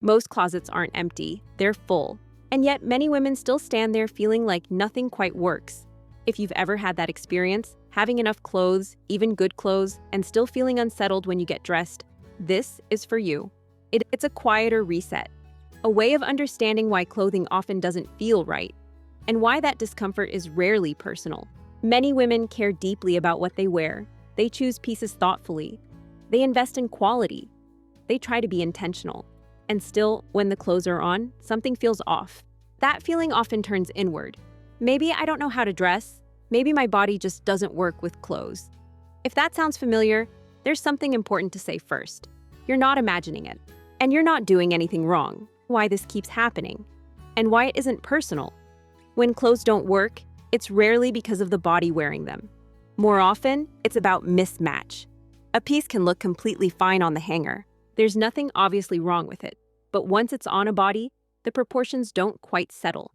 Most closets aren't empty, they're full. And yet, many women still stand there feeling like nothing quite works. If you've ever had that experience, having enough clothes, even good clothes, and still feeling unsettled when you get dressed, this is for you. It's a quieter reset, a way of understanding why clothing often doesn't feel right, and why that discomfort is rarely personal. Many women care deeply about what they wear. They choose pieces thoughtfully. They invest in quality. They try to be intentional. And still, when the clothes are on, something feels off. That feeling often turns inward. Maybe I don't know how to dress. Maybe my body just doesn't work with clothes. If that sounds familiar, there's something important to say first. You're not imagining it. And you're not doing anything wrong. Why this keeps happening. And why it isn't personal. When clothes don't work, it's rarely because of the body wearing them. More often, it's about mismatch. A piece can look completely fine on the hanger. There's nothing obviously wrong with it. But once it's on a body, the proportions don't quite settle.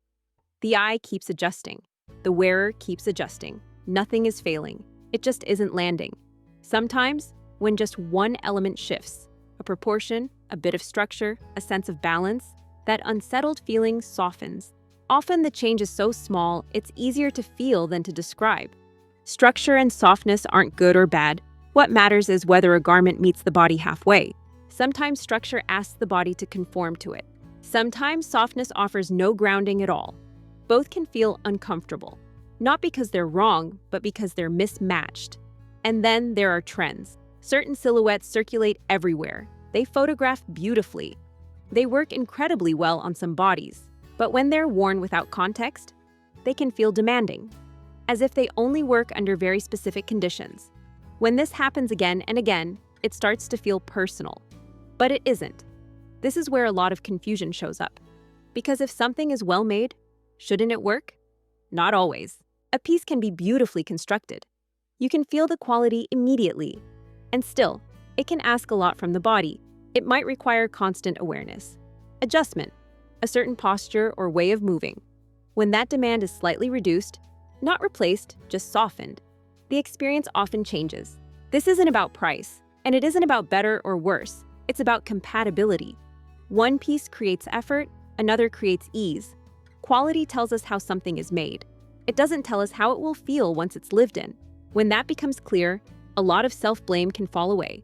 The eye keeps adjusting. The wearer keeps adjusting. Nothing is failing. It just isn't landing. Sometimes, when just one element shifts, a proportion, a bit of structure, a sense of balance, that unsettled feeling softens. Often the change is so small, it's easier to feel than to describe. Structure and softness aren't good or bad. What matters is whether a garment meets the body halfway. Sometimes structure asks the body to conform to it. Sometimes softness offers no grounding at all. Both can feel uncomfortable, not because they're wrong, but because they're mismatched. And then there are trends. Certain silhouettes circulate everywhere. They photograph beautifully. They work incredibly well on some bodies. But when they're worn without context, they can feel demanding, as if they only work under very specific conditions. When this happens again and again, it starts to feel personal. But it isn't. This is where a lot of confusion shows up. Because if something is well made, shouldn't it work? Not always. A piece can be beautifully constructed. You can feel the quality immediately. And still, it can ask a lot from the body. It might require constant awareness, adjustment, a certain posture or way of moving. When that demand is slightly reduced, not replaced, just softened, the experience often changes. This isn't about price, and it isn't about better or worse. It's about compatibility. One piece creates effort, another creates ease. Quality tells us how something is made. It doesn't tell us how it will feel once it's lived in. When that becomes clear, a lot of self-blame can fall away.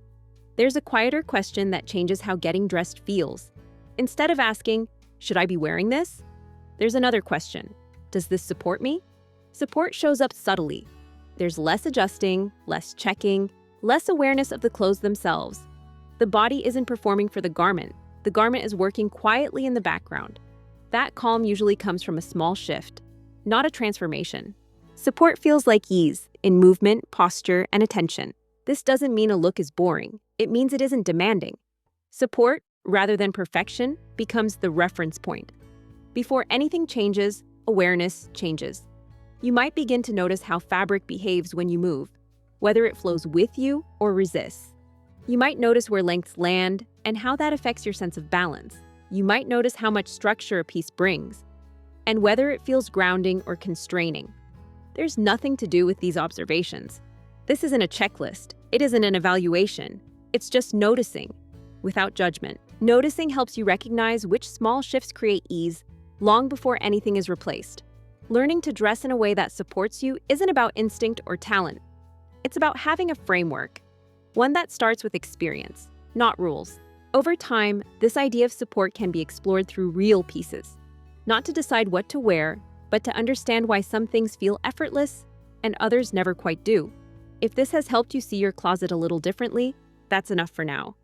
There's a quieter question that changes how getting dressed feels. Instead of asking, should I be wearing this? There's another question. Does this support me? Support shows up subtly. There's less adjusting, less checking, less awareness of the clothes themselves. The body isn't performing for the garment. The garment is working quietly in the background. That calm usually comes from a small shift, not a transformation. Support feels like ease in movement, posture, and attention. This doesn't mean a look is boring. It means it isn't demanding. Support, rather than perfection, becomes the reference point. Before anything changes, awareness changes. You might begin to notice how fabric behaves when you move, whether it flows with you or resists. You might notice where lengths land and how that affects your sense of balance. You might notice how much structure a piece brings, and whether it feels grounding or constraining. There's nothing to do with these observations. This isn't a checklist. It isn't an evaluation. It's just noticing, without judgment. Noticing helps you recognize which small shifts create ease long before anything is replaced. Learning to dress in a way that supports you isn't about instinct or talent. It's about having a framework, one that starts with experience, not rules. Over time, this idea of support can be explored through real pieces, not to decide what to wear, but to understand why some things feel effortless and others never quite do. If this has helped you see your closet a little differently, that's enough for now.